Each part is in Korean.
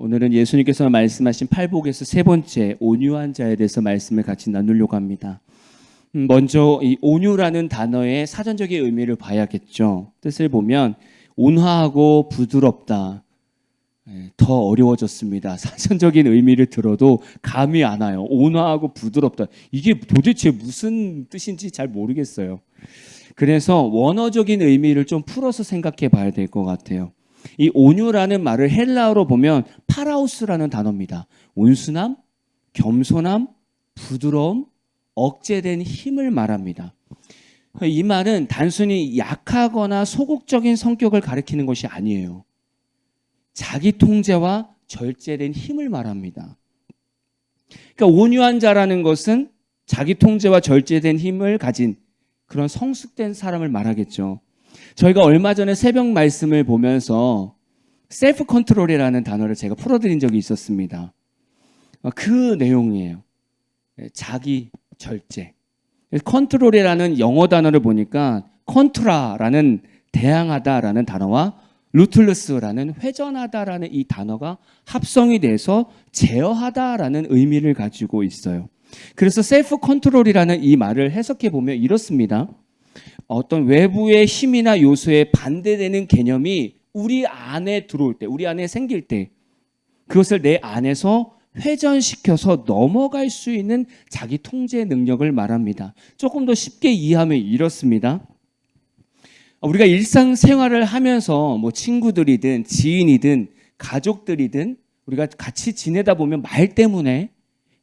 오늘은 예수님께서 말씀하신 팔복에서 세 번째 온유한 자에 대해서 말씀을 같이 나누려고 합니다. 먼저 이 온유라는 단어의 사전적인 의미를 봐야겠죠. 뜻을 보면 온화하고 부드럽다. 더 어려워졌습니다. 사전적인 의미를 들어도 감이 안 와요. 온화하고 부드럽다. 이게 도대체 무슨 뜻인지 잘 모르겠어요. 그래서 원어적인 의미를 좀 풀어서 생각해 봐야 될 것 같아요. 이 온유라는 말을 헬라어로 보면 파라우스라는 단어입니다. 온순함, 겸손함, 부드러움, 억제된 힘을 말합니다. 이 말은 단순히 약하거나 소극적인 성격을 가리키는 것이 아니에요. 자기 통제와 절제된 힘을 말합니다. 그러니까 온유한 자라는 것은 자기 통제와 절제된 힘을 가진 그런 성숙된 사람을 말하겠죠. 저희가 얼마 전에 새벽 말씀을 보면서 셀프 컨트롤이라는 단어를 제가 풀어드린 적이 있었습니다. 그 내용이에요. 자기 절제. 컨트롤이라는 영어 단어를 보니까 컨트라라는 대항하다라는 단어와 루틀러스라는 회전하다라는 이 단어가 합성이 돼서 제어하다라는 의미를 가지고 있어요. 그래서 셀프 컨트롤이라는 이 말을 해석해 보면 이렇습니다. 어떤 외부의 힘이나 요소에 반대되는 개념이 우리 안에 들어올 때, 우리 안에 생길 때 그것을 내 안에서 회전시켜서 넘어갈 수 있는 자기 통제 능력을 말합니다. 조금 더 쉽게 이해하면 이렇습니다. 우리가 일상생활을 하면서 뭐 친구들이든 지인이든 가족들이든 우리가 같이 지내다 보면 말 때문에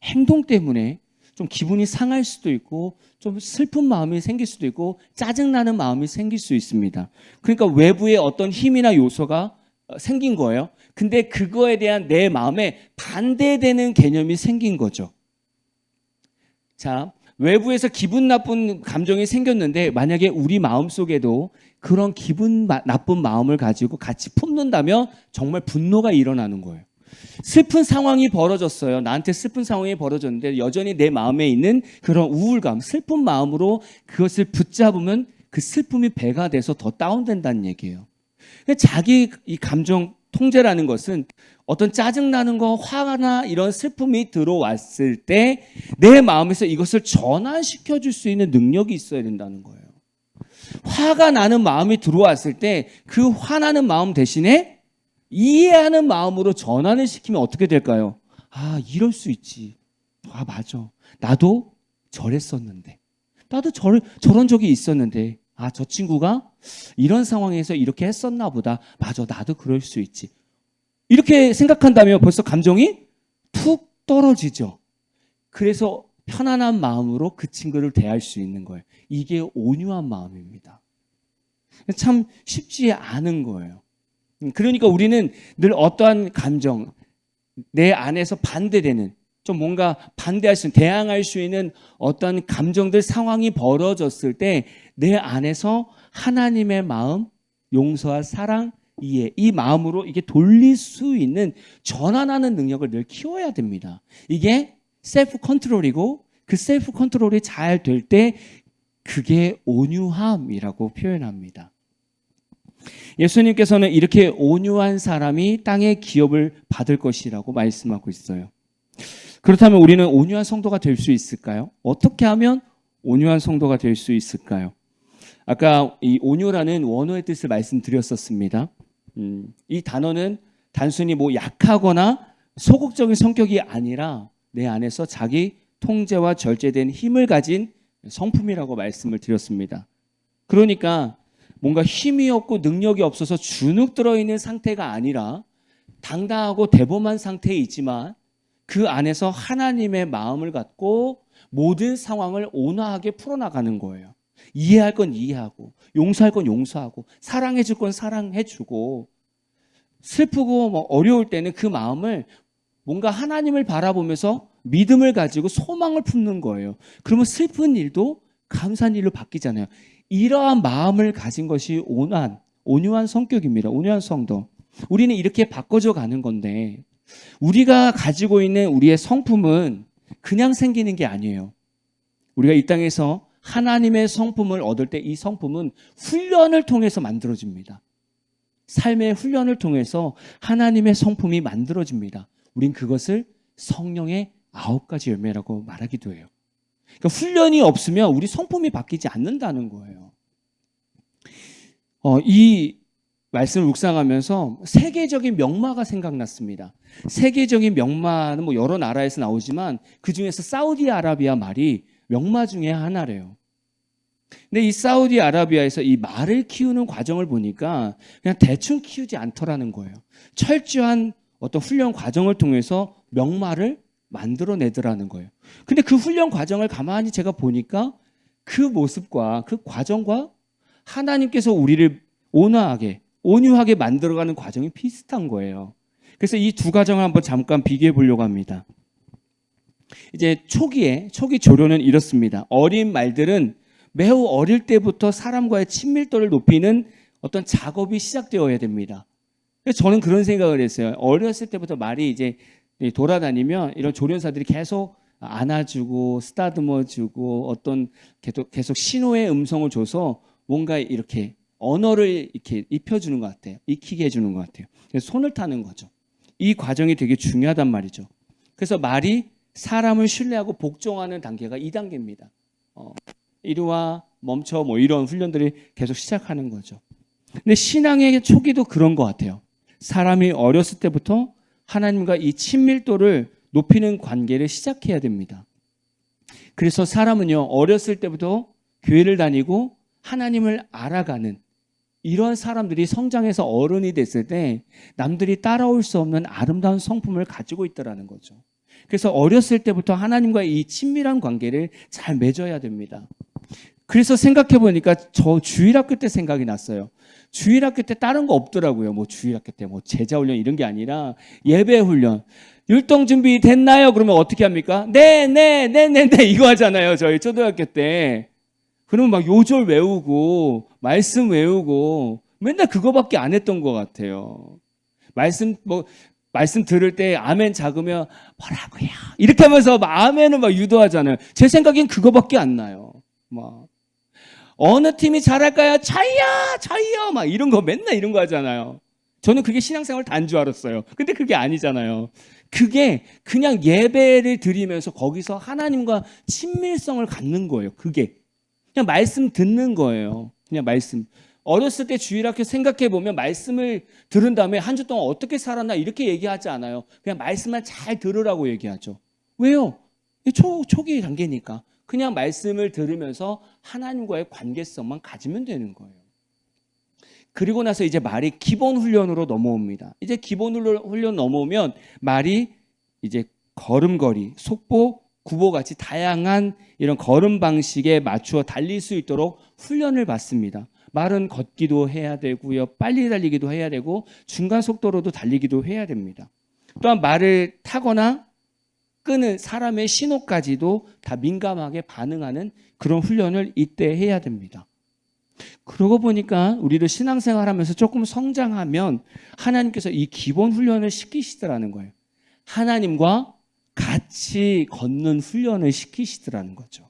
행동 때문에 좀 기분이 상할 수도 있고 좀 슬픈 마음이 생길 수도 있고 짜증나는 마음이 생길 수 있습니다. 그러니까 외부에 어떤 힘이나 요소가 생긴 거예요. 근데 그거에 대한 내 마음에 반대되는 개념이 생긴 거죠. 자, 외부에서 기분 나쁜 감정이 생겼는데 만약에 우리 마음속에도 그런 기분 나쁜 마음을 가지고 같이 품는다면 정말 분노가 일어나는 거예요. 슬픈 상황이 벌어졌어요. 나한테 슬픈 상황이 벌어졌는데 여전히 내 마음에 있는 그런 우울감, 슬픈 마음으로 그것을 붙잡으면 그 슬픔이 배가 돼서 더 다운된다는 얘기예요. 자기 이 감정 통제라는 것은 어떤 짜증나는 거, 화나 이런 슬픔이 들어왔을 때 내 마음에서 이것을 전환시켜 줄 수 있는 능력이 있어야 된다는 거예요. 화가 나는 마음이 들어왔을 때 그 화나는 마음 대신에 이해하는 마음으로 전환을 시키면 어떻게 될까요? 아, 이럴 수 있지. 아, 맞아. 나도 저랬었는데. 나도 저런 적이 있었는데. 아, 저 친구가 이런 상황에서 이렇게 했었나 보다. 맞아, 나도 그럴 수 있지. 이렇게 생각한다면 벌써 감정이 툭 떨어지죠. 그래서 편안한 마음으로 그 친구를 대할 수 있는 거예요. 이게 온유한 마음입니다. 참 쉽지 않은 거예요. 그러니까 우리는 늘 어떠한 감정, 내 안에서 반대되는, 좀 뭔가 반대할 수 있는, 대항할 수 있는 어떤 감정들, 상황이 벌어졌을 때 내 안에서 하나님의 마음, 용서와 사랑, 이해, 이 마음으로 이게 돌릴 수 있는 전환하는 능력을 늘 키워야 됩니다. 이게 셀프 컨트롤이고 그 셀프 컨트롤이 잘 될 때 그게 온유함이라고 표현합니다. 예수님께서는 이렇게 온유한 사람이 땅의 기업을 받을 것이라고 말씀하고 있어요. 그렇다면 우리는 온유한 성도가 될 수 있을까요? 어떻게 하면 온유한 성도가 될 수 있을까요? 아까 이 온유라는 원어의 뜻을 말씀드렸었습니다. 이 단어는 단순히 뭐 약하거나 소극적인 성격이 아니라 내 안에서 자기 통제와 절제된 힘을 가진 성품이라고 말씀을 드렸습니다. 그러니까 뭔가 힘이 없고 능력이 없어서 주눅 들어있는 상태가 아니라 당당하고 대범한 상태에 있지만 그 안에서 하나님의 마음을 갖고 모든 상황을 온화하게 풀어나가는 거예요. 이해할 건 이해하고 용서할 건 용서하고 사랑해 줄 건 사랑해 주고 슬프고 뭐 어려울 때는 그 마음을 뭔가 하나님을 바라보면서 믿음을 가지고 소망을 품는 거예요. 그러면 슬픈 일도 감사한 일로 바뀌잖아요. 이러한 마음을 가진 것이 온유한 성격입니다. 온유한 성도. 우리는 이렇게 바꿔져 가는 건데 우리가 가지고 있는 우리의 성품은 그냥 생기는 게 아니에요. 우리가 이 땅에서 하나님의 성품을 얻을 때 이 성품은 훈련을 통해서 만들어집니다. 삶의 훈련을 통해서 하나님의 성품이 만들어집니다. 우린 그것을 성령의 9가지 열매라고 말하기도 해요. 그러니까 훈련이 없으면 우리 성품이 바뀌지 않는다는 거예요. 이 말씀을 묵상하면서 세계적인 명마가 생각났습니다. 세계적인 명마는 뭐 여러 나라에서 나오지만 그 중에서 사우디아라비아 말이 명마 중에 하나래요. 근데 이 사우디아라비아에서 이 말을 키우는 과정을 보니까 그냥 대충 키우지 않더라는 거예요. 철저한 어떤 훈련 과정을 통해서 명마를 만들어내더라는 거예요. 근데 그 훈련 과정을 가만히 제가 보니까 그 모습과 그 과정과 하나님께서 우리를 온유하게 만들어가는 과정이 비슷한 거예요. 그래서 이 두 과정을 한번 잠깐 비교해 보려고 합니다. 이제 초기 조련은 이렇습니다. 어린 말들은 매우 어릴 때부터 사람과의 친밀도를 높이는 어떤 작업이 시작되어야 됩니다. 그래서 저는 그런 생각을 했어요. 어렸을 때부터 말이 이제 돌아다니면 이런 조련사들이 계속 안아주고 쓰다듬어주고 어떤 계속 신호의 음성을 줘서 뭔가 이렇게 언어를 이렇게 입혀주는 것 같아요. 익히게 해주는 것 같아요. 그래서 손을 타는 거죠. 이 과정이 되게 중요하단 말이죠. 그래서 말이 사람을 신뢰하고 복종하는 단계가 2단계입니다. 이리와 멈춰 뭐 이런 훈련들이 계속 시작하는 거죠. 근데 신앙의 초기도 그런 것 같아요. 사람이 어렸을 때부터 하나님과 이 친밀도를 높이는 관계를 시작해야 됩니다. 그래서 사람은요, 어렸을 때부터 교회를 다니고 하나님을 알아가는 이런 사람들이 성장해서 어른이 됐을 때 남들이 따라올 수 없는 아름다운 성품을 가지고 있다는 거죠. 그래서 어렸을 때부터 하나님과 이 친밀한 관계를 잘 맺어야 됩니다. 그래서 생각해 보니까 저 주일학교 때 생각이 났어요. 주일학교 때 다른 거 없더라고요. 뭐 주일학교 때 뭐 제자 훈련 이런 게 아니라 예배 훈련. 율동 준비 됐나요? 그러면 어떻게 합니까? 네 이거 하잖아요. 저희 초등학교 때. 그러면 막 요절 외우고 말씀 외우고 맨날 그거밖에 안 했던 것 같아요. 말씀 들을 때 아멘 작으면 뭐라고요? 이렇게 하면서 막 아멘을 막 유도하잖아요. 제 생각엔 그거밖에 안 나요. 막 어느 팀이 잘할까요? 저희요 막 이런 거 맨날 이런 거 하잖아요. 저는 그게 신앙생활 단 줄 알았어요. 근데 그게 아니잖아요. 그게 그냥 예배를 드리면서 거기서 하나님과 친밀성을 갖는 거예요. 그게 그냥 말씀 듣는 거예요. 그냥 말씀. 어렸을 때 주일학교 생각해 보면 말씀을 들은 다음에 한 주 동안 어떻게 살았나 이렇게 얘기하지 않아요. 그냥 말씀만 잘 들으라고 얘기하죠. 왜요? 초기 단계니까. 그냥 말씀을 들으면서 하나님과의 관계성만 가지면 되는 거예요. 그리고 나서 이제 말이 기본 훈련으로 넘어옵니다. 이제 기본 훈련 넘어오면 말이 이제 걸음걸이, 속보, 구보 같이 다양한 이런 걸음 방식에 맞추어 달릴 수 있도록 훈련을 받습니다. 말은 걷기도 해야 되고요. 빨리 달리기도 해야 되고 중간 속도로도 달리기도 해야 됩니다. 또한 말을 타거나 끄는 사람의 신호까지도 다 민감하게 반응하는 그런 훈련을 이때 해야 됩니다. 그러고 보니까 우리도 신앙생활 하면서 조금 성장하면 하나님께서 이 기본 훈련을 시키시더라는 거예요. 하나님과 같이 걷는 훈련을 시키시더라는 거죠.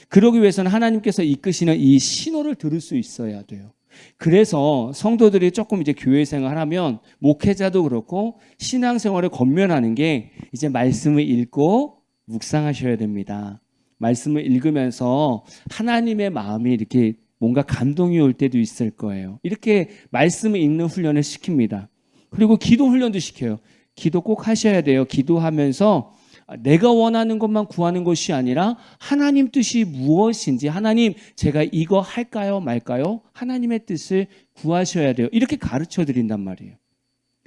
그러기 위해서는 하나님께서 이끄시는 이 신호를 들을 수 있어야 돼요. 그래서 성도들이 조금 이제 교회 생활하면 목회자도 그렇고 신앙생활을 권면하는 게 이제 말씀을 읽고 묵상하셔야 됩니다. 말씀을 읽으면서 하나님의 마음이 이렇게 뭔가 감동이 올 때도 있을 거예요. 이렇게 말씀을 읽는 훈련을 시킵니다. 그리고 기도 훈련도 시켜요. 기도 꼭 하셔야 돼요. 기도하면서 내가 원하는 것만 구하는 것이 아니라 하나님 뜻이 무엇인지, 하나님 제가 이거 할까요 말까요? 하나님의 뜻을 구하셔야 돼요. 이렇게 가르쳐 드린단 말이에요.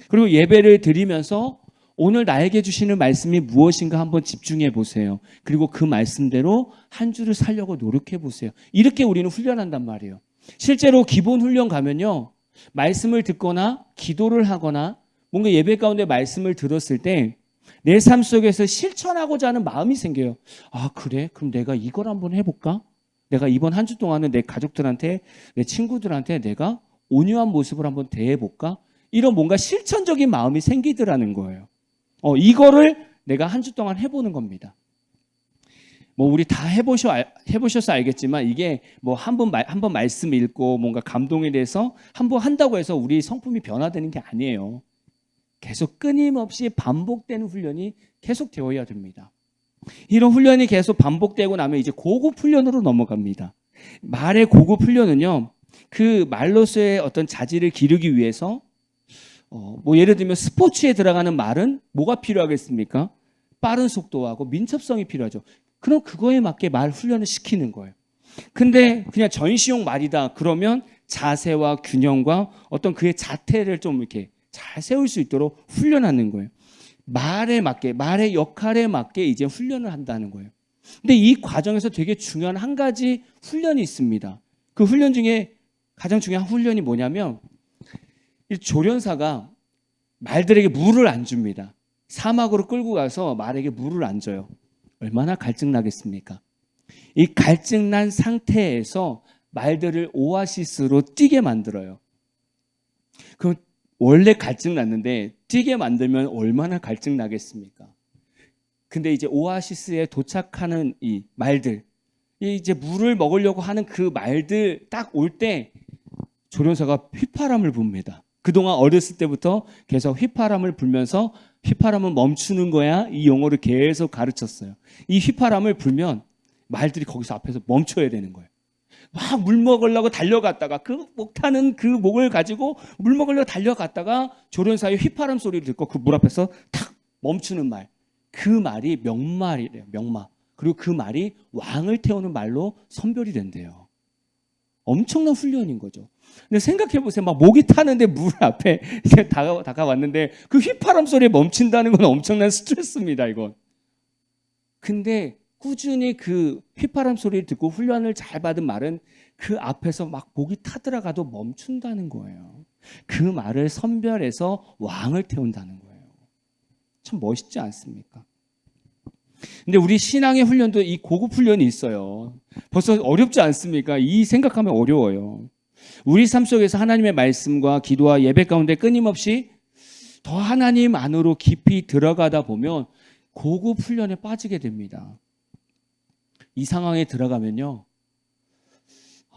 그리고 예배를 드리면서 오늘 나에게 주시는 말씀이 무엇인가 한번 집중해 보세요. 그리고 그 말씀대로 한 주를 살려고 노력해 보세요. 이렇게 우리는 훈련한단 말이에요. 실제로 기본 훈련 가면요, 말씀을 듣거나 기도를 하거나 뭔가 예배 가운데 말씀을 들었을 때 내 삶 속에서 실천하고자 하는 마음이 생겨요. 아, 그래? 그럼 내가 이걸 한번 해볼까? 내가 이번 한 주 동안은 내 가족들한테, 내 친구들한테 내가 온유한 모습을 한번 대해볼까? 이런 뭔가 실천적인 마음이 생기더라는 거예요. 이거를 내가 한 주 동안 해보는 겁니다. 뭐 우리 다 해보셔서 알겠지만 이게 뭐 한 번 말씀 읽고 뭔가 감동에 대해서 한 번 한다고 해서 우리 성품이 변화되는 게 아니에요. 계속 끊임없이 반복되는 훈련이 계속 되어야 됩니다. 이런 훈련이 계속 반복되고 나면 이제 고급 훈련으로 넘어갑니다. 말의 고급 훈련은요, 그 말로서의 어떤 자질을 기르기 위해서 뭐 예를 들면 스포츠에 들어가는 말은 뭐가 필요하겠습니까? 빠른 속도하고 민첩성이 필요하죠. 그럼 그거에 맞게 말 훈련을 시키는 거예요. 근데 그냥 전시용 말이다 그러면 자세와 균형과 어떤 그의 자태를 좀 이렇게 잘 세울 수 있도록 훈련하는 거예요. 말에 맞게, 말의 역할에 맞게 이제 훈련을 한다는 거예요. 근데 이 과정에서 되게 중요한 한 가지 훈련이 있습니다. 그 훈련 중에 가장 중요한 훈련이 뭐냐면 이 조련사가 말들에게 물을 안 줍니다. 사막으로 끌고 가서 말에게 물을 안 줘요. 얼마나 갈증 나겠습니까? 이 갈증 난 상태에서 말들을 오아시스로 뛰게 만들어요. 그럼 원래 갈증 났는데 뛰게 만들면 얼마나 갈증 나겠습니까? 근데 이제 오아시스에 도착하는 이 말들, 이제 물을 먹으려고 하는 그 말들 딱 올 때 조련사가 휘파람을 붑니다. 그동안 어렸을 때부터 계속 휘파람을 불면서 휘파람은 멈추는 거야 이 용어를 계속 가르쳤어요. 이 휘파람을 불면 말들이 거기서 앞에서 멈춰야 되는 거예요. 막 물 먹으려고 달려갔다가 그 목타는 그 목을 가지고 물 먹으려고 달려갔다가 조련사의 휘파람 소리를 듣고 그 물 앞에서 탁 멈추는 말. 그 말이 명말이래요. 명마. 그리고 그 말이 왕을 태우는 말로 선별이 된대요. 엄청난 훈련인 거죠. 근데 생각해 보세요. 막 목이 타는데 물 앞에 다가왔는데 그 휘파람 소리에 멈춘다는 건 엄청난 스트레스입니다. 이건. 근데 꾸준히 그 휘파람 소리를 듣고 훈련을 잘 받은 말은 그 앞에서 막 목이 타들어가도 멈춘다는 거예요. 그 말을 선별해서 왕을 태운다는 거예요. 참 멋있지 않습니까? 근데 우리 신앙의 훈련도 이 고급 훈련이 있어요. 벌써 어렵지 않습니까? 이 생각하면 어려워요. 우리 삶 속에서 하나님의 말씀과 기도와 예배 가운데 끊임없이 더 하나님 안으로 깊이 들어가다 보면 고급 훈련에 빠지게 됩니다. 이 상황에 들어가면요,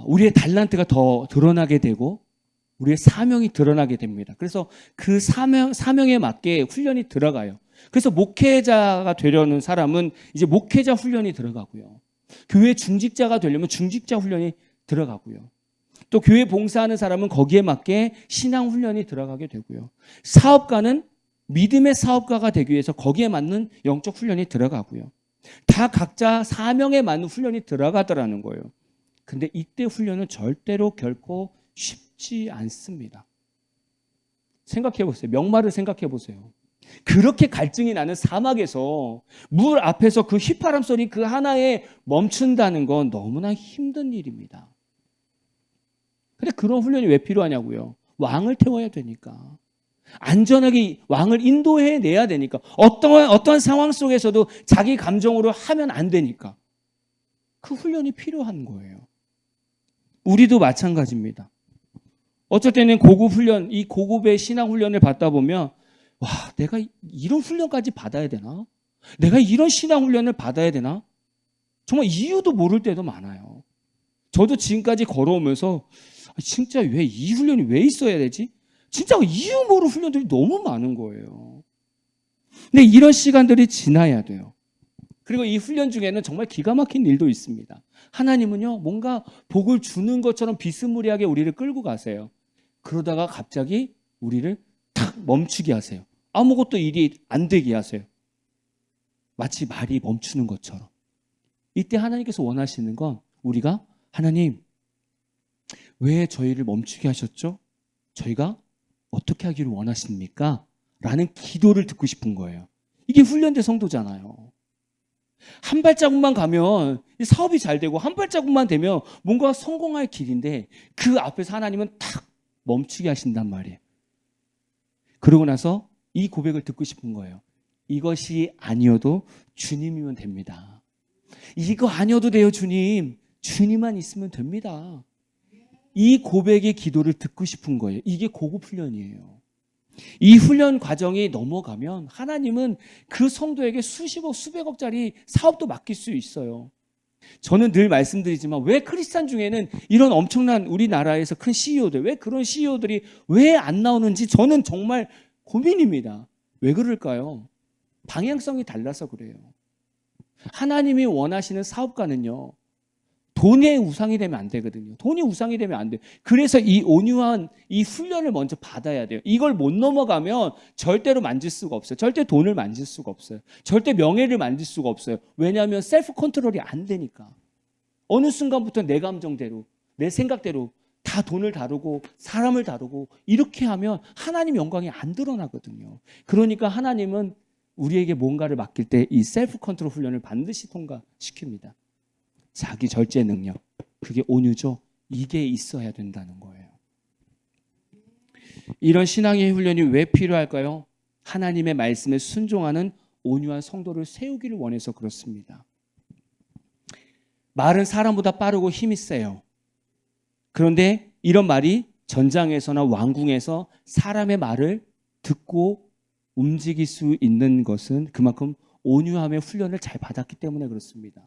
우리의 달란트가 더 드러나게 되고 우리의 사명이 드러나게 됩니다. 그래서 그 사명에 맞게 훈련이 들어가요. 그래서 목회자가 되려는 사람은 이제 목회자 훈련이 들어가고요. 교회 중직자가 되려면 중직자 훈련이 들어가고요. 또 교회 봉사하는 사람은 거기에 맞게 신앙 훈련이 들어가게 되고요. 사업가는 믿음의 사업가가 되기 위해서 거기에 맞는 영적 훈련이 들어가고요. 다 각자 사명에 맞는 훈련이 들어가더라는 거예요. 근데 이때 훈련은 절대로 결코 쉽지 않습니다. 생각해 보세요. 명마를 생각해 보세요. 그렇게 갈증이 나는 사막에서 물 앞에서 그 휘파람 소리 그 하나에 멈춘다는 건 너무나 힘든 일입니다. 근데 그런 훈련이 왜 필요하냐고요. 왕을 태워야 되니까. 안전하게 왕을 인도해내야 되니까. 어떠한 상황 속에서도 자기 감정으로 하면 안 되니까. 그 훈련이 필요한 거예요. 우리도 마찬가지입니다. 어쩔 때는 고급 훈련, 이 고급의 신앙 훈련을 받다 보면 와, 내가 이런 훈련까지 받아야 되나? 내가 이런 신앙 훈련을 받아야 되나? 정말 이유도 모를 때도 많아요. 저도 지금까지 걸어오면서 진짜 왜 이 훈련이 왜 있어야 되지? 진짜 이유 모를 훈련들이 너무 많은 거예요. 근데 이런 시간들이 지나야 돼요. 그리고 이 훈련 중에는 정말 기가 막힌 일도 있습니다. 하나님은요, 뭔가 복을 주는 것처럼 비스무리하게 우리를 끌고 가세요. 그러다가 갑자기 우리를 탁 멈추게 하세요. 아무것도 일이 안 되게 하세요. 마치 말이 멈추는 것처럼. 이때 하나님께서 원하시는 건 우리가 하나님, 왜 저희를 멈추게 하셨죠? 저희가 어떻게 하기를 원하십니까? 라는 기도를 듣고 싶은 거예요. 이게 훈련된 성도잖아요. 한 발자국만 가면 사업이 잘 되고 한 발자국만 되면 뭔가 성공할 길인데 그 앞에서 하나님은 탁 멈추게 하신단 말이에요. 그러고 나서 이 고백을 듣고 싶은 거예요. 이것이 아니어도 주님이면 됩니다. 이거 아니어도 돼요, 주님. 주님만 있으면 됩니다. 이 고백의 기도를 듣고 싶은 거예요. 이게 고급 훈련이에요. 이 훈련 과정이 넘어가면 하나님은 그 성도에게 수십억, 수백억짜리 사업도 맡길 수 있어요. 저는 늘 말씀드리지만 왜 크리스찬 중에는 이런 엄청난 우리나라에서 큰 CEO들, 왜 그런 CEO들이 왜 안 나오는지 저는 정말 고민입니다. 왜 그럴까요? 방향성이 달라서 그래요. 하나님이 원하시는 사업가는요, 돈의 우상이 되면 안 되거든요. 돈이 우상이 되면 안 돼요. 그래서 이 온유한 이 훈련을 먼저 받아야 돼요. 이걸 못 넘어가면 절대로 만질 수가 없어요. 절대 돈을 만질 수가 없어요. 절대 명예를 만질 수가 없어요. 왜냐하면 셀프 컨트롤이 안 되니까. 어느 순간부터 내 감정대로, 내 생각대로 다 돈을 다루고 사람을 다루고 이렇게 하면 하나님 영광이 안 드러나거든요. 그러니까 하나님은 우리에게 뭔가를 맡길 때 이 셀프 컨트롤 훈련을 반드시 통과시킵니다. 자기 절제 능력, 그게 온유죠. 이게 있어야 된다는 거예요. 이런 신앙의 훈련이 왜 필요할까요? 하나님의 말씀에 순종하는 온유한 성도를 세우기를 원해서 그렇습니다. 말은 사람보다 빠르고 힘이 세요. 그런데 이런 말이 전장에서나 왕궁에서 사람의 말을 듣고 움직일 수 있는 것은 그만큼 온유함의 훈련을 잘 받았기 때문에 그렇습니다.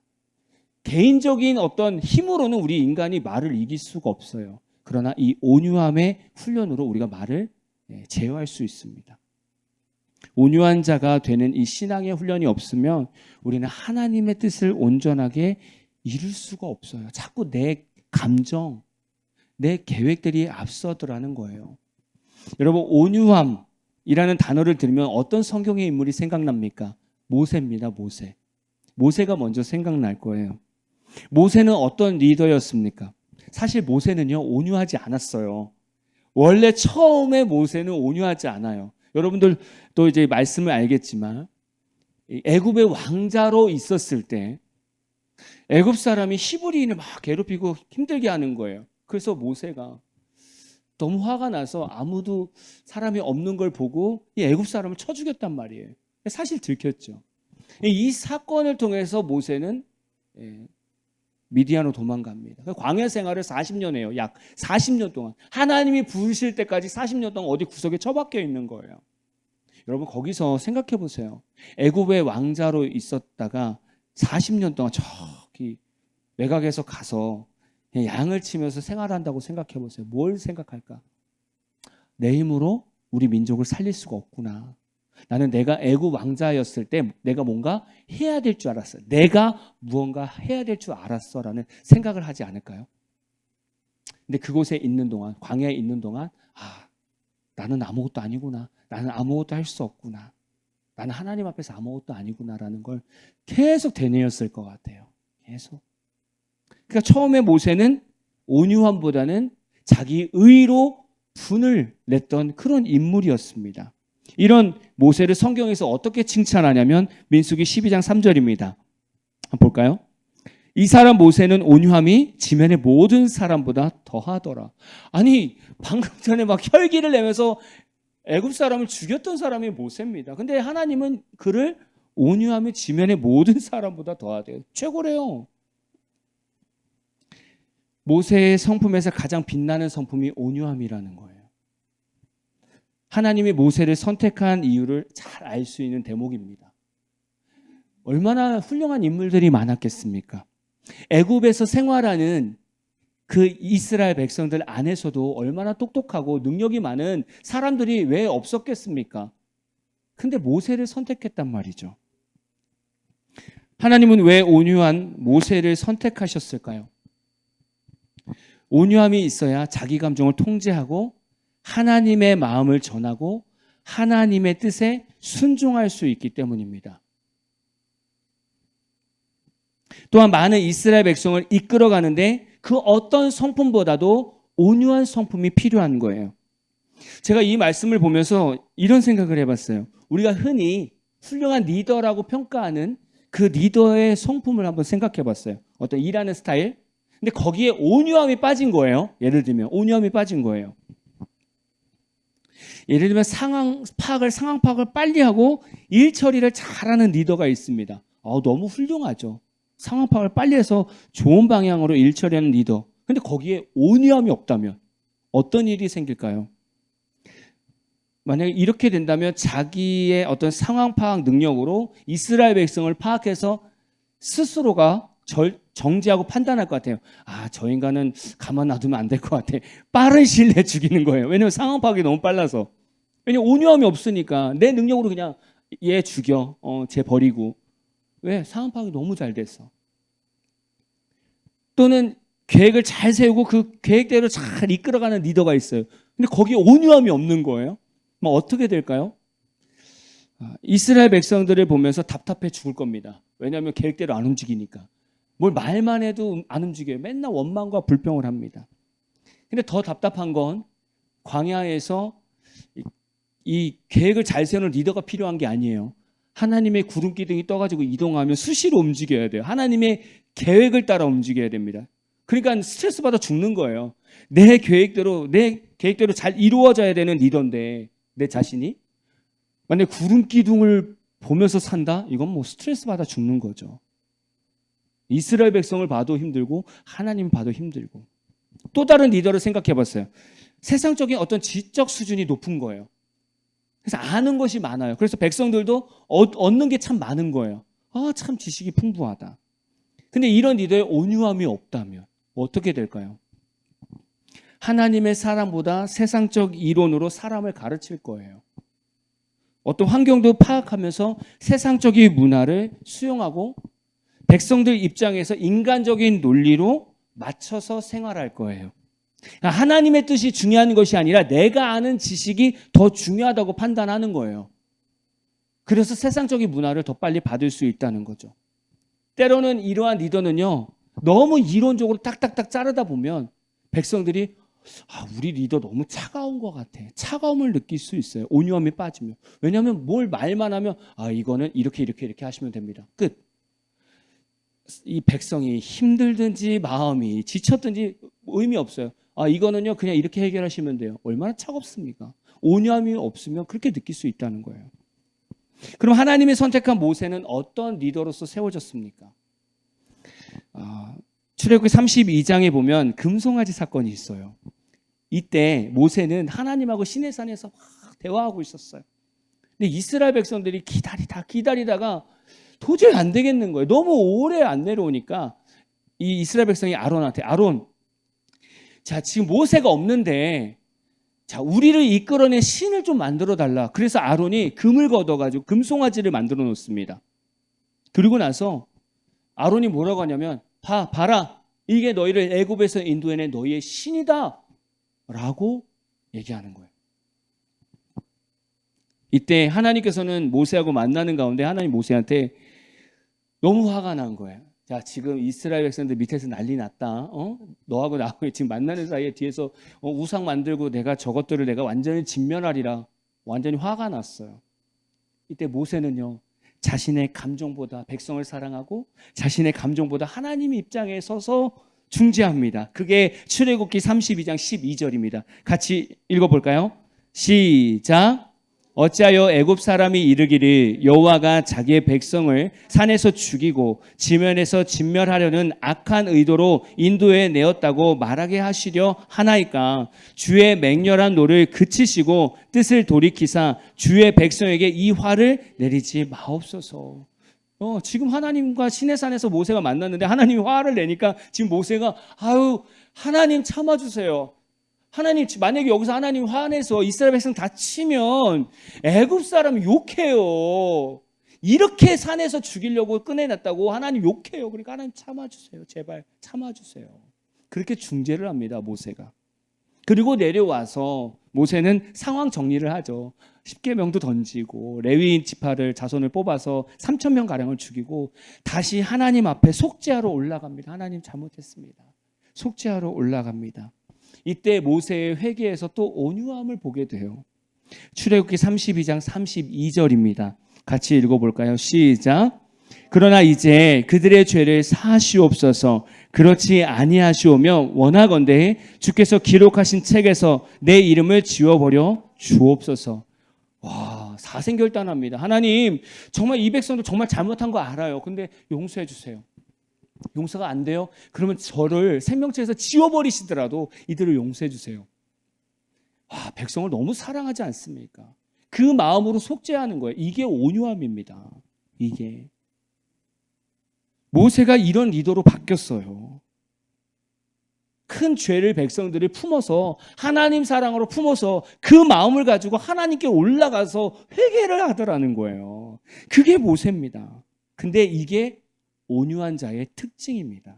개인적인 어떤 힘으로는 우리 인간이 말을 이길 수가 없어요. 그러나 이 온유함의 훈련으로 우리가 말을 제어할 수 있습니다. 온유한 자가 되는 이 신앙의 훈련이 없으면 우리는 하나님의 뜻을 온전하게 이룰 수가 없어요. 자꾸 내 감정, 내 계획들이 앞서더라는 거예요. 여러분, 온유함이라는 단어를 들으면 어떤 성경의 인물이 생각납니까? 모세입니다. 모세가 먼저 생각날 거예요. 모세는 어떤 리더였습니까? 사실 모세는요, 온유하지 않았어요. 원래 처음에 모세는 온유하지 않아요. 여러분들 또 이제 말씀을 알겠지만 애굽의 왕자로 있었을 때 애굽 사람이 히브리인을 막 괴롭히고 힘들게 하는 거예요. 그래서 모세가 너무 화가 나서 아무도 사람이 없는 걸 보고 이 애굽 사람을 쳐 죽였단 말이에요. 사실 들켰죠. 이 사건을 통해서 모세는 미디안으로 도망갑니다. 광야 생활을 40년 해요. 약 40년 동안. 하나님이 부르실 때까지 40년 동안 어디 구석에 처박혀 있는 거예요. 여러분, 거기서 생각해 보세요. 애굽의 왕자로 있었다가 40년 동안 저기 외곽에서 가서 양을 치면서 생활한다고 생각해 보세요. 뭘 생각할까? 내 힘으로 우리 민족을 살릴 수가 없구나. 나는 내가 애굽 왕자였을 때 내가 뭔가 해야 될 줄 알았어요. 내가 무언가 해야 될 줄 알았어라는 생각을 하지 않을까요? 근데 그곳에 있는 동안, 광야에 있는 동안, 나는 아무것도 아니구나. 나는 아무것도 할 수 없구나. 나는 하나님 앞에서 아무것도 아니구나라는 걸 계속 되뇌었을 것 같아요. 계속. 그러니까 처음에 모세는 온유함보다는 자기 의로 분을 냈던 그런 인물이었습니다. 이런 모세를 성경에서 어떻게 칭찬하냐면 민수기 12장 3절입니다. 한번 볼까요? 이 사람 모세는 온유함이 지면의 모든 사람보다 더하더라. 아니, 방금 전에 막 혈기를 내면서 애굽 사람을 죽였던 사람이 모세입니다. 근데 하나님은 그를 온유함이 지면의 모든 사람보다 더하대요. 최고래요. 모세의 성품에서 가장 빛나는 성품이 온유함이라는 거예요. 하나님이 모세를 선택한 이유를 잘 알 수 있는 대목입니다. 얼마나 훌륭한 인물들이 많았겠습니까? 애굽에서 생활하는 그 이스라엘 백성들 안에서도 얼마나 똑똑하고 능력이 많은 사람들이 왜 없었겠습니까? 근데 모세를 선택했단 말이죠. 하나님은 왜 온유한 모세를 선택하셨을까요? 온유함이 있어야 자기 감정을 통제하고 하나님의 마음을 전하고 하나님의 뜻에 순종할 수 있기 때문입니다. 또한 많은 이스라엘 백성을 이끌어가는데 그 어떤 성품보다도 온유한 성품이 필요한 거예요. 제가 이 말씀을 보면서 이런 생각을 해봤어요. 우리가 흔히 훌륭한 리더라고 평가하는 그 리더의 성품을 한번 생각해봤어요. 어떤 일하는 스타일. 근데 거기에 온유함이 빠진 거예요. 예를 들면 온유함이 빠진 거예요. 예를 들면 상황 파악을 빨리 하고 일 처리를 잘하는 리더가 있습니다. 너무 훌륭하죠. 상황 파악을 빨리 해서 좋은 방향으로 일 처리하는 리더. 근데 거기에 온유함이 없다면 어떤 일이 생길까요? 만약에 이렇게 된다면 자기의 어떤 상황 파악 능력으로 이스라엘 백성을 파악해서 스스로가 정지하고 판단할 것 같아요. 아, 저 인간은 가만 놔두면 안 될 것 같아. 빠른 시일 내에 죽이는 거예요. 왜냐하면 상황 파악이 너무 빨라서. 왜냐면 온유함이 없으니까 내 능력으로 그냥 얘 죽여, 쟤 버리고. 왜? 상황 파악이 너무 잘 됐어. 또는 계획을 잘 세우고 그 계획대로 잘 이끌어가는 리더가 있어요. 근데 거기에 온유함이 없는 거예요. 뭐 어떻게 될까요? 이스라엘 백성들을 보면서 답답해 죽을 겁니다. 왜냐하면 계획대로 안 움직이니까. 뭘 말만 해도 안 움직여요. 맨날 원망과 불평을 합니다. 근데 더 답답한 건 광야에서 이 계획을 잘 세우는 리더가 필요한 게 아니에요. 하나님의 구름 기둥이 떠가지고 이동하면 수시로 움직여야 돼요. 하나님의 계획을 따라 움직여야 됩니다. 그러니까 스트레스 받아 죽는 거예요. 내 계획대로 잘 이루어져야 되는 리더인데 내 자신이 만약에 구름 기둥을 보면서 산다? 이건 뭐 스트레스 받아 죽는 거죠. 이스라엘 백성을 봐도 힘들고 하나님 봐도 힘들고. 또 다른 리더를 생각해 봤어요. 세상적인 어떤 지적 수준이 높은 거예요. 그래서 아는 것이 많아요. 그래서 백성들도 얻는 게 참 많은 거예요. 아, 참 지식이 풍부하다. 근데 이런 리더의 온유함이 없다면 어떻게 될까요? 하나님의 사람보다 세상적 이론으로 사람을 가르칠 거예요. 어떤 환경도 파악하면서 세상적인 문화를 수용하고 백성들 입장에서 인간적인 논리로 맞춰서 생활할 거예요. 하나님의 뜻이 중요한 것이 아니라 내가 아는 지식이 더 중요하다고 판단하는 거예요. 그래서 세상적인 문화를 더 빨리 받을 수 있다는 거죠. 때로는 이러한 리더는요, 너무 이론적으로 딱딱딱 자르다 보면 백성들이 우리 리더 너무 차가운 것 같아. 차가움을 느낄 수 있어요. 온유함이 빠지면. 왜냐하면 뭘 말만 하면 이거는 이렇게 하시면 됩니다. 끝. 이 백성이 힘들든지 마음이 지쳤든지 의미 없어요. 이거는요 그냥 이렇게 해결하시면 돼요. 얼마나 차갑습니까? 온유함이 없으면 그렇게 느낄 수 있다는 거예요. 그럼 하나님이 선택한 모세는 어떤 리더로서 세워졌습니까? 출애굽기 32장에 보면 금송아지 사건이 있어요. 이때 모세는 하나님하고 시내산에서 막 대화하고 있었어요. 근데 이스라엘 백성들이 기다리다가 도저히 안 되겠는 거예요. 너무 오래 안 내려오니까 이 이스라엘 백성이 아론한테 자, 지금 모세가 없는데 자, 우리를 이끌어낸 신을 좀 만들어 달라. 그래서 아론이 금을 걷어가지고 금송아지를 만들어 놓습니다. 그리고 나서 아론이 뭐라고 하냐면 봐라. 이게 너희를 애굽에서 인도해낸 너희의 신이다. 라고 얘기하는 거예요. 이때 하나님께서는 모세하고 만나는 가운데 하나님 모세한테 너무 화가 난 거예요. 자, 지금 이스라엘 백성들 밑에서 난리 났다. 너하고 나하고 지금 만나는 사이에 뒤에서 우상 만들고 저것들을 내가 완전히 진멸하리라. 완전히 화가 났어요. 이때 모세는요, 자신의 감정보다 백성을 사랑하고 자신의 감정보다 하나님 입장에 서서 중재합니다. 그게 출애굽기 32장 12절입니다. 같이 읽어볼까요? 시작. 어찌하여 애굽 사람이 이르기를 여호와가 자기의 백성을 산에서 죽이고 지면에서 진멸하려는 악한 의도로 인도해 내었다고 말하게 하시려 하나이까. 주의 맹렬한 노를 그치시고 뜻을 돌이키사 주의 백성에게 이 화를 내리지 마옵소서. 지금 하나님과 시내산에서 모세가 만났는데 하나님이 화를 내니까 지금 모세가 하나님 참아주세요. 하나님, 만약에 여기서 하나님 화내서 이스라엘 백성 다치면 애굽 사람 욕해요. 이렇게 산에서 죽이려고 꺼내놨다고 하나님 욕해요. 그러니까 하나님 참아주세요. 제발 참아주세요. 그렇게 중재를 합니다, 모세가. 그리고 내려와서 모세는 상황 정리를 하죠. 십계명도 던지고 레위인 지파를 자손을 뽑아서 3,000명 가량을 죽이고 다시 하나님 앞에 속죄하러 올라갑니다. 하나님 잘못했습니다. 속죄하러 올라갑니다. 이때 모세의 회개에서 또 온유함을 보게 돼요. 출애굽기 32장 32절입니다. 같이 읽어볼까요? 시작. 그러나 이제 그들의 죄를 사하시옵소서. 그렇지 아니하시오며 원하건대 주께서 기록하신 책에서 내 이름을 지워버려 주옵소서. 와, 사생결단합니다. 하나님, 정말 이 백성들 정말 잘못한 거 알아요. 근데 용서해 주세요. 용서가 안 돼요? 그러면 저를 생명체에서 지워버리시더라도 이들을 용서해 주세요. 백성을 너무 사랑하지 않습니까? 그 마음으로 속죄하는 거예요. 이게 온유함입니다. 이게. 모세가 이런 리더로 바뀌었어요. 큰 죄를 백성들이 품어서 하나님 사랑으로 품어서 그 마음을 가지고 하나님께 올라가서 회개를 하더라는 거예요. 그게 모세입니다. 근데 이게 온유한 자의 특징입니다.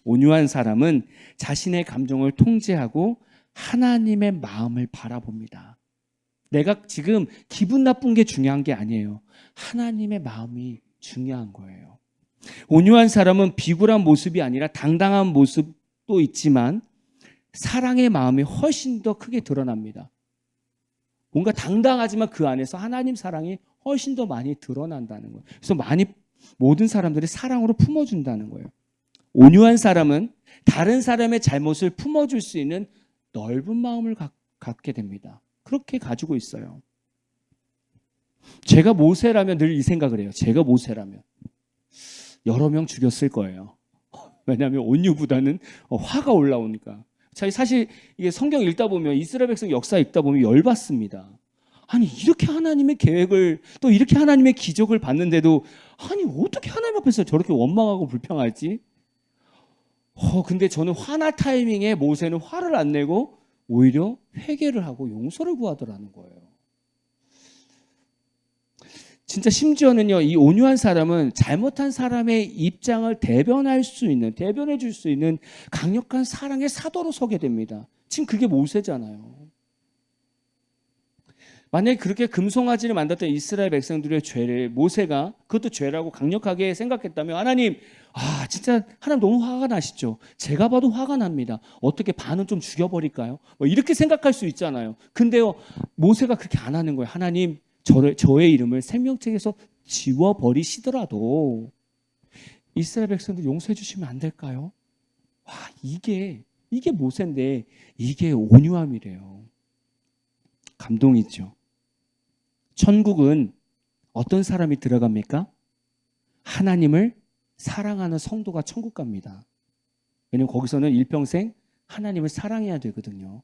온유한 사람은 자신의 감정을 통제하고 하나님의 마음을 바라봅니다. 내가 지금 기분 나쁜 게 중요한 게 아니에요. 하나님의 마음이 중요한 거예요. 온유한 사람은 비굴한 모습이 아니라 당당한 모습도 있지만 사랑의 마음이 훨씬 더 크게 드러납니다. 뭔가 당당하지만 그 안에서 하나님 사랑이 훨씬 더 많이 드러난다는 거예요. 그래서 모든 사람들이 사랑으로 품어준다는 거예요. 온유한 사람은 다른 사람의 잘못을 품어줄 수 있는 넓은 마음을 갖게 됩니다. 그렇게 가지고 있어요. 제가 모세라면 늘 이 생각을 해요. 제가 모세라면 여러 명 죽였을 거예요. 왜냐하면 온유보다는 화가 올라오니까. 사실 이게 성경 읽다 보면 이스라엘 백성 역사 읽다 보면 열받습니다. 아니 이렇게 하나님의 계획을 또 이렇게 하나님의 기적을 봤는데도 아니 어떻게 하나님 앞에서 저렇게 원망하고 불평하지? 근데 저는 화날 타이밍에 모세는 화를 안 내고 오히려 회개를 하고 용서를 구하더라는 거예요. 진짜 심지어는요, 이 온유한 사람은 잘못한 사람의 입장을 대변해 줄 수 있는 강력한 사랑의 사도로 서게 됩니다. 지금 그게 모세잖아요. 만약에 그렇게 금송아지를 만들었던 이스라엘 백성들의 죄를 모세가 그것도 죄라고 강력하게 생각했다면 하나님, 진짜 하나님 너무 화가 나시죠? 제가 봐도 화가 납니다. 어떻게 반은 좀 죽여버릴까요? 이렇게 생각할 수 있잖아요. 근데요, 모세가 그렇게 안 하는 거예요. 하나님, 저의 이름을 생명책에서 지워버리시더라도 이스라엘 백성들 용서해 주시면 안 될까요? 이게 모세인데 이게 온유함이래요. 감동이죠. 천국은 어떤 사람이 들어갑니까? 하나님을 사랑하는 성도가 천국 갑니다. 왜냐하면 거기서는 일평생 하나님을 사랑해야 되거든요.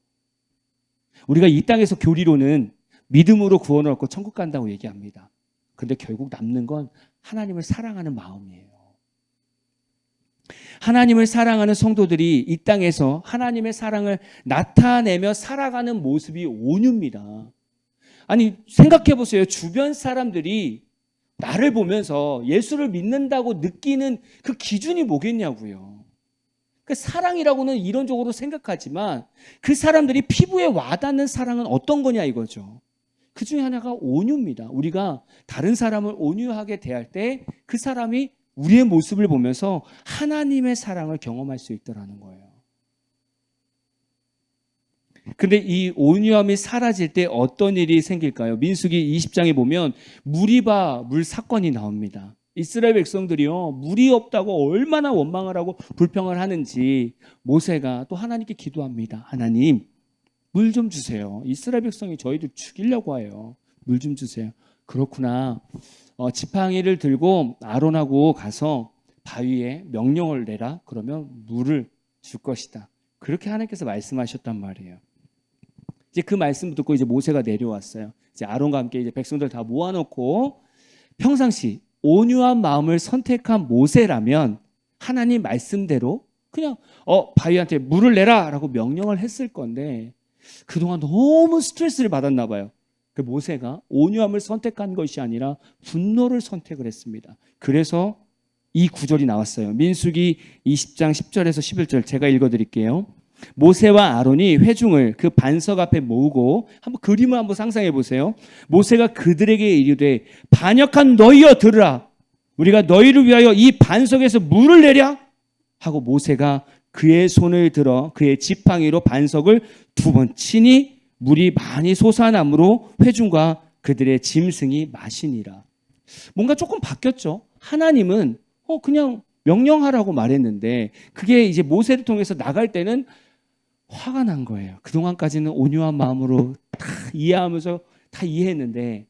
우리가 이 땅에서 교리로는 믿음으로 구원을 얻고 천국 간다고 얘기합니다. 그런데 결국 남는 건 하나님을 사랑하는 마음이에요. 하나님을 사랑하는 성도들이 이 땅에서 하나님의 사랑을 나타내며 살아가는 모습이 온유입니다. 아니 생각해 보세요. 주변 사람들이 나를 보면서 예수를 믿는다고 느끼는 그 기준이 뭐겠냐고요. 그 사랑이라고는 이론적으로 생각하지만 그 사람들이 피부에 와닿는 사랑은 어떤 거냐 이거죠. 그 중에 하나가 온유입니다. 우리가 다른 사람을 온유하게 대할 때 그 사람이 우리의 모습을 보면서 하나님의 사랑을 경험할 수 있더라는 거예요. 근데 이 온유함이 사라질 때 어떤 일이 생길까요? 민수기 20장에 보면 무리바 물 사건이 나옵니다. 이스라엘 백성들이요, 물이 없다고 얼마나 원망을 하고 불평을 하는지 모세가 또 하나님께 기도합니다. 하나님, 물 좀 주세요. 이스라엘 백성이 저희들 죽이려고 해요. 물 좀 주세요. 그렇구나. 지팡이를 들고 아론하고 가서 바위에 명령을 내라. 그러면 물을 줄 것이다. 그렇게 하나님께서 말씀하셨단 말이에요. 이제 그 말씀 듣고 이제 모세가 내려왔어요. 이제 아론과 함께 이제 백성들 다 모아놓고 평상시 온유한 마음을 선택한 모세라면 하나님 말씀대로 그냥 바위한테 물을 내라라고 명령을 했을 건데 그동안 너무 스트레스를 받았나 봐요. 그 모세가 온유함을 선택한 것이 아니라 분노를 선택을 했습니다. 그래서 이 구절이 나왔어요. 민수기 20장 10절에서 11절 제가 읽어드릴게요. 모세와 아론이 회중을 그 반석 앞에 모으고 한번 그림을 한번 상상해 보세요. 모세가 그들에게 이르되 반역한 너희여 들으라. 우리가 너희를 위하여 이 반석에서 물을 내랴 하고 모세가 그의 손을 들어 그의 지팡이로 반석을 2번 치니 물이 많이 솟아나므로 회중과 그들의 짐승이 마시니라. 뭔가 조금 바뀌었죠. 하나님은 그냥 명령하라고 말했는데 그게 이제 모세를 통해서 나갈 때는 화가 난 거예요. 그동안까지는 온유한 마음으로 다 이해하면서 다 이해했는데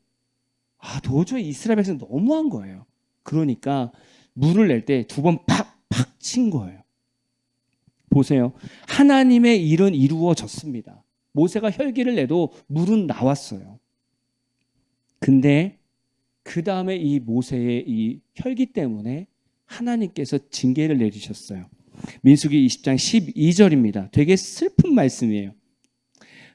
도저히 이스라엘 백성은 너무한 거예요. 그러니까 물을 낼 때 2번 팍팍 친 거예요. 보세요. 하나님의 일은 이루어졌습니다. 모세가 혈기를 내도 물은 나왔어요. 근데 그 다음에 이 모세의 이 혈기 때문에 하나님께서 징계를 내리셨어요. 민수기 20장 12절입니다. 되게 슬픈 말씀이에요.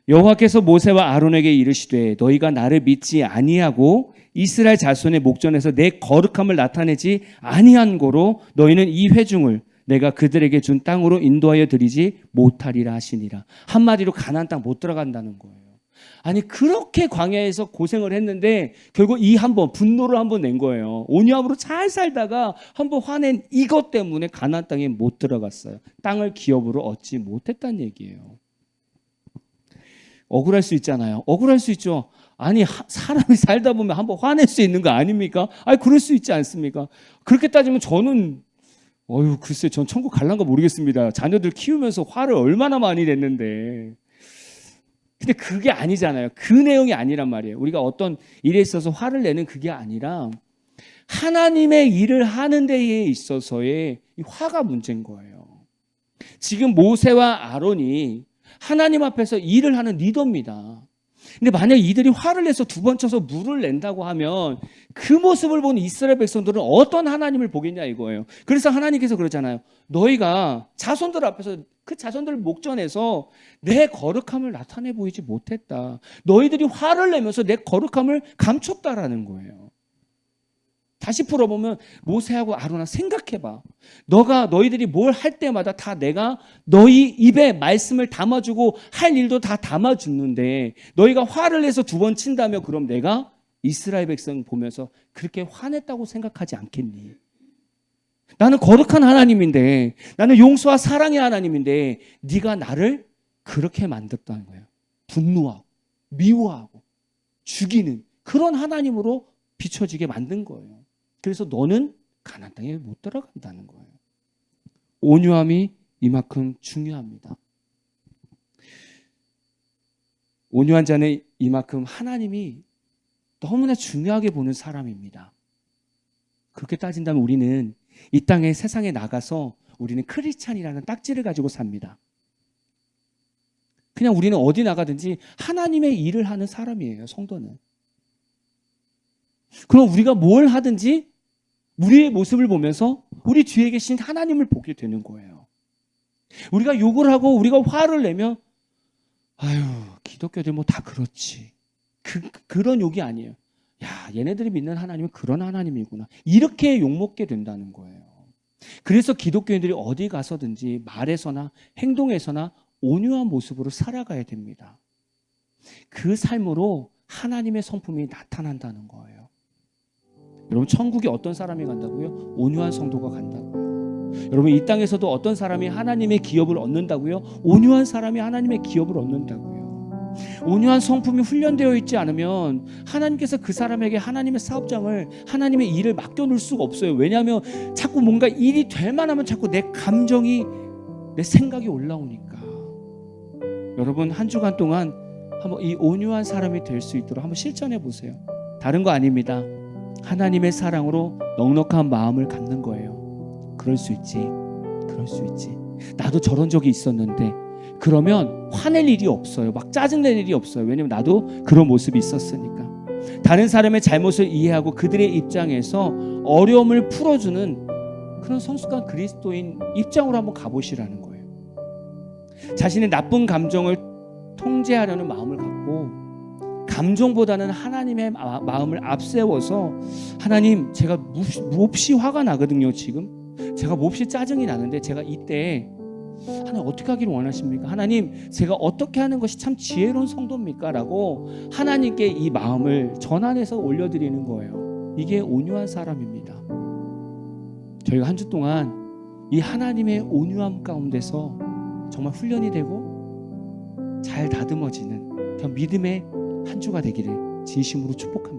여호와께서 모세와 아론에게 이르시되 너희가 나를 믿지 아니하고 이스라엘 자손의 목전에서 내 거룩함을 나타내지 아니한 고로 너희는 이 회중을 내가 그들에게 준 땅으로 인도하여 드리지 못하리라 하시니라. 한마디로 가나안 땅 못 들어간다는 거예요. 아니 그렇게 광야에서 고생을 했는데 결국 이 한번 분노를 한번 낸 거예요. 온유함으로 잘 살다가 한번 화낸 이것 때문에 가나안 땅에 못 들어갔어요. 땅을 기업으로 얻지 못했다는 얘기예요. 억울할 수 있잖아요. 억울할 수 있죠. 아니 사람이 살다 보면 한번 화낼 수 있는 거 아닙니까? 아니 그럴 수 있지 않습니까? 그렇게 따지면 저는 글쎄 전 천국 갈란가 모르겠습니다. 자녀들 키우면서 화를 얼마나 많이 냈는데. 근데 그게 아니잖아요. 그 내용이 아니란 말이에요. 우리가 어떤 일에 있어서 화를 내는 그게 아니라 하나님의 일을 하는 데에 있어서의 이 화가 문제인 거예요. 지금 모세와 아론이 하나님 앞에서 일을 하는 리더입니다. 근데 만약 이들이 화를 내서 두 번 쳐서 물을 낸다고 하면 그 모습을 본 이스라엘 백성들은 어떤 하나님을 보겠냐 이거예요. 그래서 하나님께서 그러잖아요. 너희가 자손들 앞에서 그 자손들 목전에서 내 거룩함을 나타내 보이지 못했다. 너희들이 화를 내면서 내 거룩함을 감췄다라는 거예요. 다시 풀어보면 모세하고 아론아 생각해봐. 너희들이 뭘 할 때마다 다 내가 너희 입에 말씀을 담아주고 할 일도 다 담아주는데 너희가 화를 내서 두 번 친다며 그럼 내가 이스라엘 백성 보면서 그렇게 화냈다고 생각하지 않겠니? 나는 거룩한 하나님인데 나는 용서와 사랑의 하나님인데 네가 나를 그렇게 만들었다는 거예요. 분노하고 미워하고 죽이는 그런 하나님으로 비춰지게 만든 거예요. 그래서 너는 가나안 땅에 못 들어간다는 거예요. 온유함이 이만큼 중요합니다. 온유한 자는 이만큼 하나님이 너무나 중요하게 보는 사람입니다. 그렇게 따진다면 우리는 이 땅에 세상에 나가서 우리는 크리스찬이라는 딱지를 가지고 삽니다. 그냥 우리는 어디 나가든지 하나님의 일을 하는 사람이에요. 성도는. 그럼 우리가 뭘 하든지 우리의 모습을 보면서 우리 뒤에 계신 하나님을 보게 되는 거예요. 우리가 욕을 하고 우리가 화를 내면 기독교들 뭐 다 그렇지. 그런 욕이 아니에요. 야, 얘네들이 믿는 하나님은 그런 하나님이구나. 이렇게 욕먹게 된다는 거예요. 그래서 기독교인들이 어디 가서든지 말에서나 행동에서나 온유한 모습으로 살아가야 됩니다. 그 삶으로 하나님의 성품이 나타난다는 거예요. 여러분 천국에 어떤 사람이 간다고요? 온유한 성도가 간다고요. 여러분 이 땅에서도 어떤 사람이 하나님의 기업을 얻는다고요? 온유한 사람이 하나님의 기업을 얻는다고요. 온유한 성품이 훈련되어 있지 않으면 하나님께서 그 사람에게 하나님의 사업장을 하나님의 일을 맡겨놓을 수가 없어요. 왜냐하면 자꾸 뭔가 일이 될 만하면 자꾸 내 감정이 내 생각이 올라오니까. 여러분 한 주간 동안 한번 이 온유한 사람이 될 수 있도록 한번 실천해 보세요. 다른 거 아닙니다. 하나님의 사랑으로 넉넉한 마음을 갖는 거예요. 그럴 수 있지. 그럴 수 있지. 나도 저런 적이 있었는데 그러면 화낼 일이 없어요. 막 짜증낼 일이 없어요. 왜냐면 나도 그런 모습이 있었으니까. 다른 사람의 잘못을 이해하고 그들의 입장에서 어려움을 풀어주는 그런 성숙한 그리스도인 입장으로 한번 가보시라는 거예요. 자신의 나쁜 감정을 통제하려는 마음을 갖고 감정보다는 하나님의 마음을 앞세워서 하나님 제가 몹시 화가 나거든요. 지금 제가 몹시 짜증이 나는데 제가 이때 하나님 어떻게 하기를 원하십니까? 하나님 제가 어떻게 하는 것이 참 지혜로운 성도입니까? 라고 하나님께 이 마음을 전환해서 올려드리는 거예요. 이게 온유한 사람입니다. 저희가 한 주 동안 이 하나님의 온유함 가운데서 정말 훈련이 되고 잘 다듬어지는 그런 믿음의 한 주가 되기를 진심으로 축복합니다.